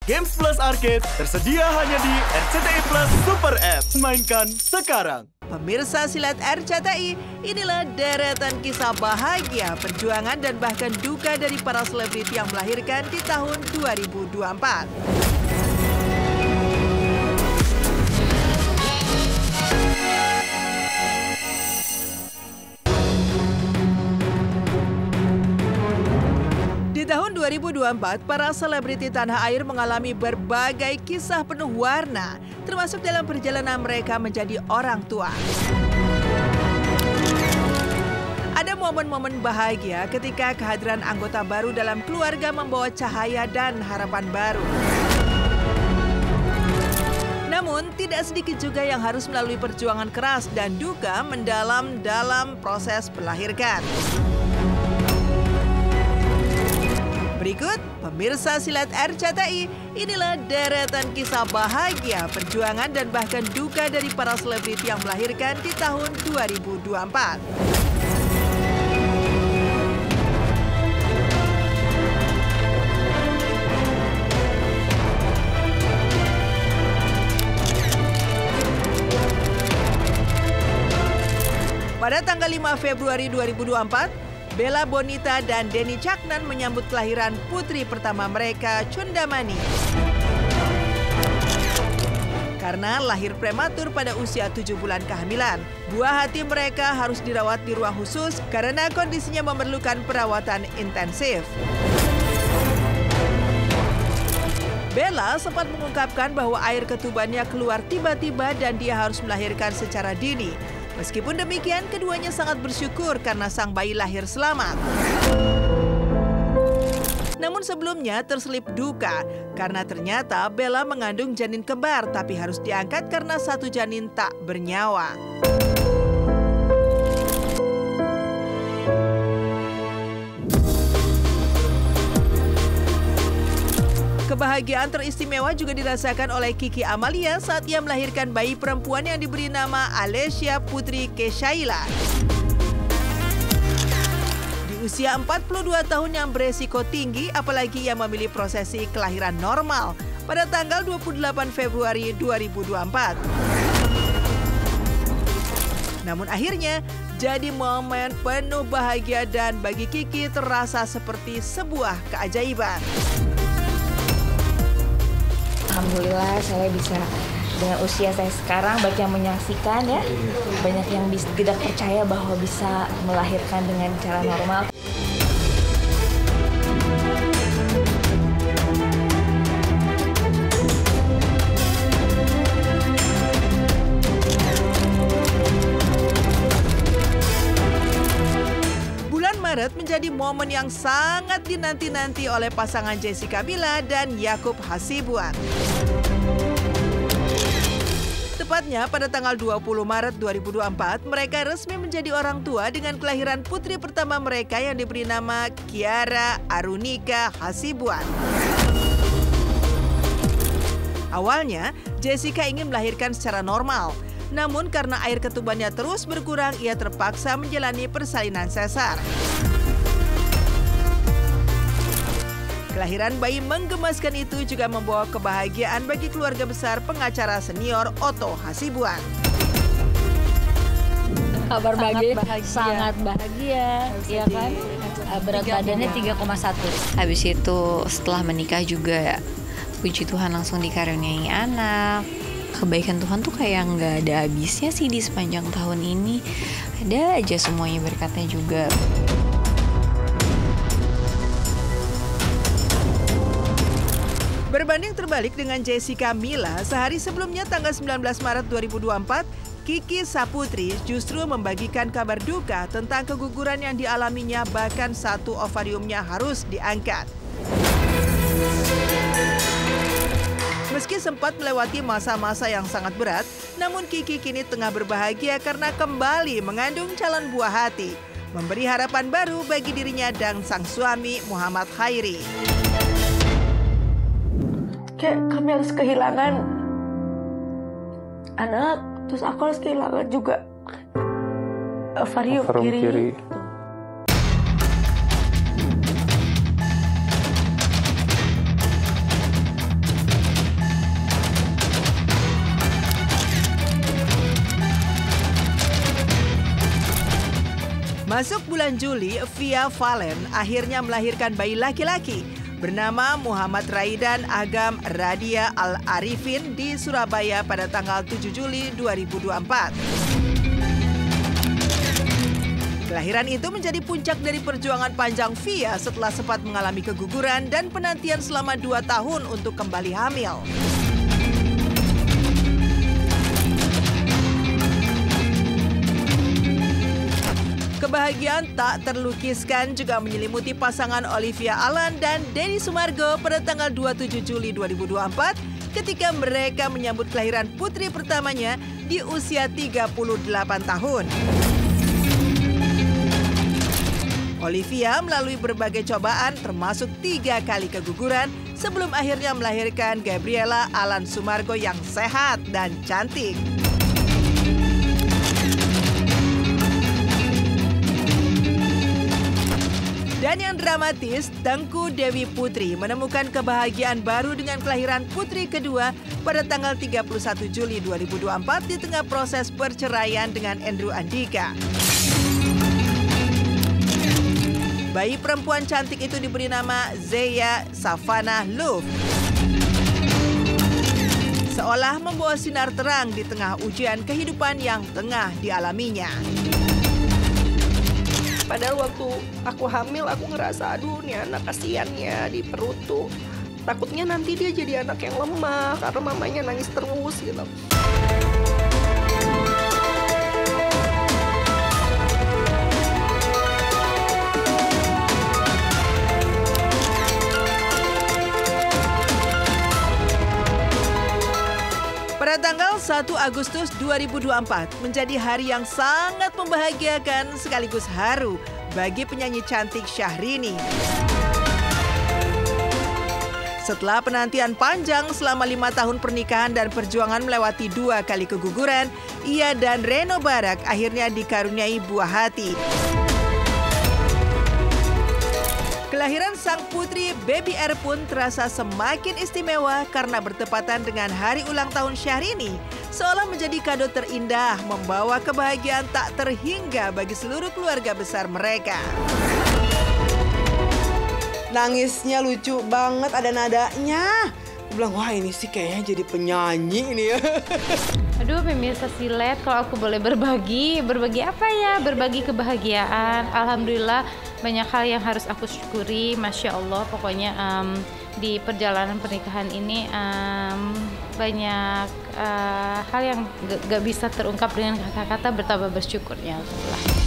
Games Plus Arcade tersedia hanya di RCTI Plus Super App. Mainkan sekarang. Pemirsa silat RCTI, inilah deretan kisah bahagia, perjuangan dan bahkan duka dari para selebriti yang melahirkan di tahun 2024. Di tahun 2024, para selebriti tanah air mengalami berbagai kisah penuh warna, termasuk dalam perjalanan mereka menjadi orang tua. Ada momen-momen bahagia ketika kehadiran anggota baru dalam keluarga membawa cahaya dan harapan baru. Namun, tidak sedikit juga yang harus melalui perjuangan keras dan duka mendalam dalam proses melahirkan. Berikut, pemirsa silat RCTI, inilah deretan kisah bahagia, perjuangan dan bahkan duka dari para selebriti yang melahirkan di tahun 2024. Pada tanggal 5 Februari 2024, Bella Bonita dan Denny Caknan menyambut kelahiran putri pertama mereka, Cundamani. Karena lahir prematur pada usia 7 bulan kehamilan, buah hati mereka harus dirawat di ruang khusus karena kondisinya memerlukan perawatan intensif. Bella sempat mengungkapkan bahwa air ketubannya keluar tiba-tiba dan dia harus melahirkan secara dini. Meskipun demikian, keduanya sangat bersyukur karena sang bayi lahir selamat. Namun sebelumnya terselip duka karena ternyata Bella mengandung janin kembar tapi harus diangkat karena satu janin tak bernyawa. Kebahagiaan teristimewa juga dirasakan oleh Kiki Amalia saat ia melahirkan bayi perempuan yang diberi nama Alessia Putri Keshaila. Di usia 42 tahun yang beresiko tinggi, apalagi ia memilih prosesi kelahiran normal pada tanggal 28 Februari 2024. Namun akhirnya, jadi momen penuh bahagia dan bagi Kiki terasa seperti sebuah keajaiban. Alhamdulillah saya bisa dengan usia saya sekarang banyak yang menyaksikan ya, banyak yang tidak percaya bahwa bisa melahirkan dengan cara normal. Maret menjadi momen yang sangat dinanti-nanti oleh pasangan Jessica Mila dan Yakub Hasibuan. Tepatnya pada tanggal 20 Maret 2024, mereka resmi menjadi orang tua dengan kelahiran putri pertama mereka yang diberi nama Kiara Arunika Hasibuan. Awalnya, Jessica ingin melahirkan secara normal. Namun karena air ketubannya terus berkurang, ia terpaksa menjalani persalinan sesar. Kelahiran bayi menggemaskan itu juga membawa kebahagiaan bagi keluarga besar pengacara senior Otto Hasibuan. Kabar bahagia, sangat bahagia, ya kan? Berat badannya 3,1. Habis itu setelah menikah juga, puji Tuhan langsung dikaruniai anak. Kebaikan Tuhan tuh kayak nggak ada habisnya sih di sepanjang tahun ini. Ada aja semuanya berkatnya juga. Berbanding terbalik dengan Jessica Mila, sehari sebelumnya tanggal 19 Maret 2024, Kiki Saputri justru membagikan kabar duka tentang keguguran yang dialaminya, bahkan satu ovariumnya harus diangkat. Meski sempat melewati masa-masa yang sangat berat, namun Kiki kini tengah berbahagia karena kembali mengandung calon buah hati, memberi harapan baru bagi dirinya dan sang suami Muhammad Khairi. Kayak kami harus kehilangan anak, terus aku harus kehilangan juga ovarium kiri. Masuk bulan Juli, Via Valen akhirnya melahirkan bayi laki-laki bernama Muhammad Raidan Agam Radia Al-Arifin di Surabaya pada tanggal 7 Juli 2024. Kelahiran itu menjadi puncak dari perjuangan panjang Via setelah sempat mengalami keguguran dan penantian selama 2 tahun untuk kembali hamil. Kebahagiaan tak terlukiskan juga menyelimuti pasangan Olivia Alan dan Denny Sumargo pada tanggal 27 Juli 2024 ketika mereka menyambut kelahiran putri pertamanya di usia 38 tahun. Olivia melalui berbagai cobaan termasuk 3 kali keguguran sebelum akhirnya melahirkan Gabriela Alan Sumargo yang sehat dan cantik. Dan yang dramatis, Tengku Dewi Putri menemukan kebahagiaan baru dengan kelahiran putri kedua pada tanggal 31 Juli 2024 di tengah proses perceraian dengan Andrew Andika. Bayi perempuan cantik itu diberi nama Zeya Savannah Love. Seolah membawa sinar terang di tengah ujian kehidupan yang tengah dialaminya. Padahal waktu aku hamil, aku ngerasa, aduh nih anak kasihannya di perut tuh. Takutnya nanti dia jadi anak yang lemah karena mamanya nangis terus gitu. Pada tanggal 1 Agustus 2024 menjadi hari yang sangat membahagiakan sekaligus haru bagi penyanyi cantik Syahrini. Setelah penantian panjang selama 5 tahun pernikahan dan perjuangan melewati 2 kali keguguran, ia dan Reno Barak akhirnya dikaruniai buah hati. Kelahiran sang putri Baby R pun terasa semakin istimewa karena bertepatan dengan hari ulang tahun Syahrini, seolah menjadi kado terindah membawa kebahagiaan tak terhingga bagi seluruh keluarga besar mereka. Nangisnya lucu banget, ada nadanya. Aku bilang, wah ini sih kayaknya jadi penyanyi ini ya. Aduh pemirsa Silet, kalau aku boleh berbagi apa ya? Berbagi kebahagiaan. Alhamdulillah banyak hal yang harus aku syukuri, Masya Allah. Pokoknya di perjalanan pernikahan ini banyak hal yang gak bisa terungkap dengan kata-kata, betapa bersyukurnya Alhamdulillah.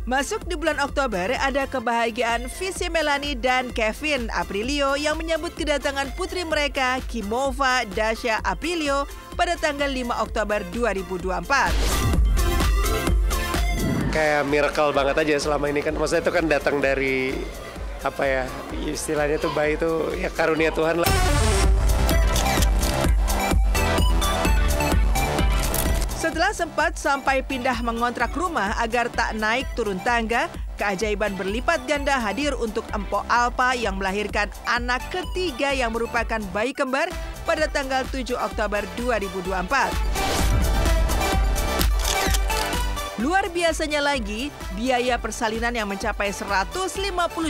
Masuk di bulan Oktober, ada kebahagiaan Visi Melanie dan Kevin Aprilio yang menyambut kedatangan putri mereka, Kimova Dasha Aprilio, pada tanggal 5 Oktober 2024. Kayak miracle banget aja selama ini kan. Maksudnya itu kan datang dari, apa ya, istilahnya tuh bayi itu ya karunia Tuhan lah. Setelah sempat sampai pindah mengontrak rumah agar tak naik turun tangga, keajaiban berlipat ganda hadir untuk Empok Alpa yang melahirkan anak ketiga yang merupakan bayi kembar pada tanggal 7 Oktober 2024. Luar biasanya lagi, biaya persalinan yang mencapai 150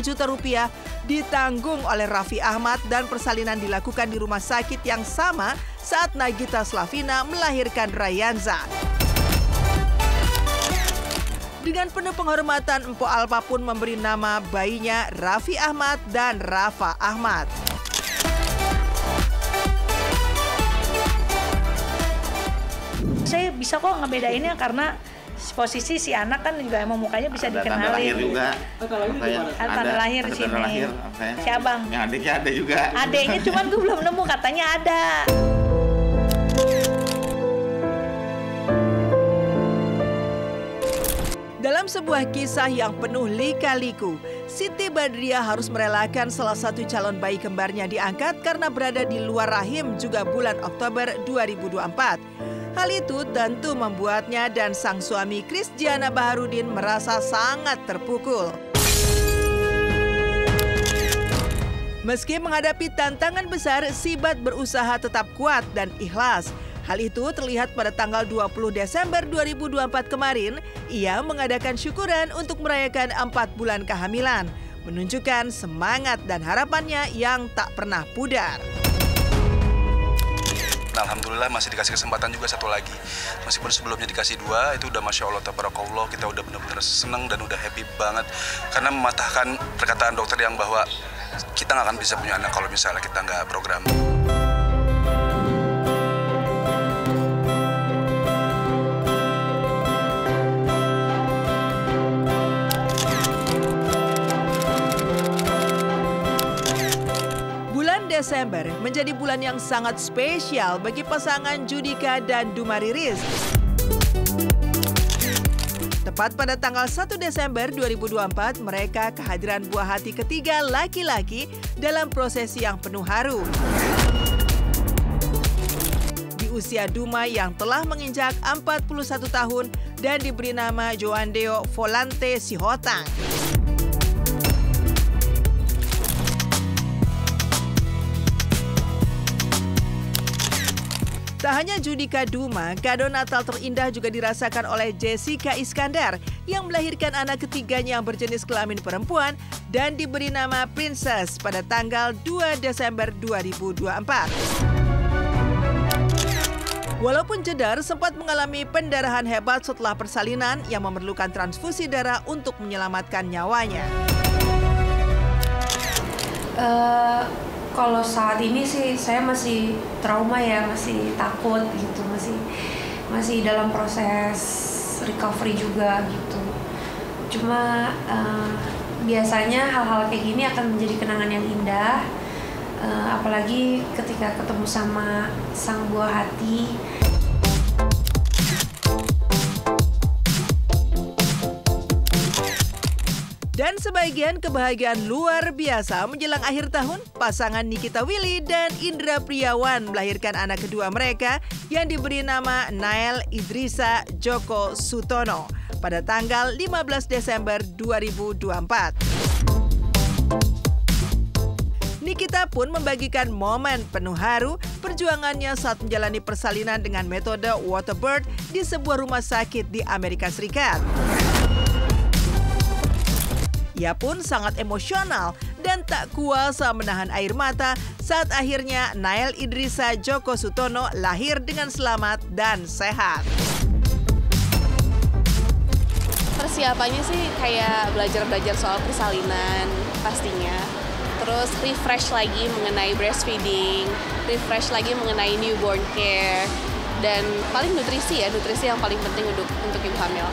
juta rupiah ditanggung oleh Raffi Ahmad dan persalinan dilakukan di rumah sakit yang sama saat Nagita Slavina melahirkan Rayanza. Dengan penuh penghormatan, Empok Alpa pun memberi nama bayinya Raffi Ahmad dan Rafa Ahmad. Saya bisa kok ngebedainnya karena posisi si anak kan juga emang mukanya bisa dikenalin. Tanda lahir juga. Tanda lahir di sini. Si abang. Yang adiknya ada juga. Adiknya cuman gue belum nemu, katanya ada. Dalam sebuah kisah yang penuh lika-liku, Siti Badriah harus merelakan salah satu calon bayi kembarnya diangkat karena berada di luar rahim juga bulan Oktober 2024. Hal itu tentu membuatnya dan sang suami Krisdiana Baharudin merasa sangat terpukul. Meski menghadapi tantangan besar, Sibat berusaha tetap kuat dan ikhlas. Hal itu terlihat pada tanggal 20 Desember 2024 kemarin, ia mengadakan syukuran untuk merayakan 4 bulan kehamilan, menunjukkan semangat dan harapannya yang tak pernah pudar. Alhamdulillah masih dikasih kesempatan juga satu lagi. Meskipun sebelumnya dikasih 2, itu udah Masya Allah, tabarakallah, kita udah benar-benar senang dan udah happy banget. Karena mematahkan perkataan dokter yang bahwa kita nggak akan bisa punya anak kalau misalnya kita nggak program. Desember menjadi bulan yang sangat spesial bagi pasangan Judika dan Duma Riris. Tepat pada tanggal 1 Desember 2024, mereka kehadiran buah hati ketiga laki-laki dalam prosesi yang penuh haru. Di usia Duma yang telah menginjak 41 tahun dan diberi nama Joandeo Volante Sihotang. Tak hanya Judika Duma, kado Natal terindah juga dirasakan oleh Jessica Iskandar yang melahirkan anak ketiganya yang berjenis kelamin perempuan dan diberi nama Princess pada tanggal 2 Desember 2024. Walaupun Jedar sempat mengalami pendarahan hebat setelah persalinan yang memerlukan transfusi darah untuk menyelamatkan nyawanya. Kalau saat ini sih saya masih trauma ya, masih takut gitu, masih dalam proses recovery juga gitu. Cuma biasanya hal-hal kayak gini akan menjadi kenangan yang indah, apalagi ketika ketemu sama sang buah hati. Dan sebagian kebahagiaan luar biasa menjelang akhir tahun, pasangan Nikita Willy dan Indra Priawan melahirkan anak kedua mereka yang diberi nama Nael Idrisa Joko Sutono pada tanggal 15 Desember 2024. Nikita pun membagikan momen penuh haru perjuangannya saat menjalani persalinan dengan metode waterbirth di sebuah rumah sakit di Amerika Serikat. Ia pun sangat emosional dan tak kuasa menahan air mata saat akhirnya Nael Idrisa Joko Sutono lahir dengan selamat dan sehat. Persiapannya sih kayak belajar soal persalinan pastinya. Terus refresh lagi mengenai breastfeeding, refresh lagi mengenai newborn care, dan paling nutrisi yang paling penting untuk ibu hamil.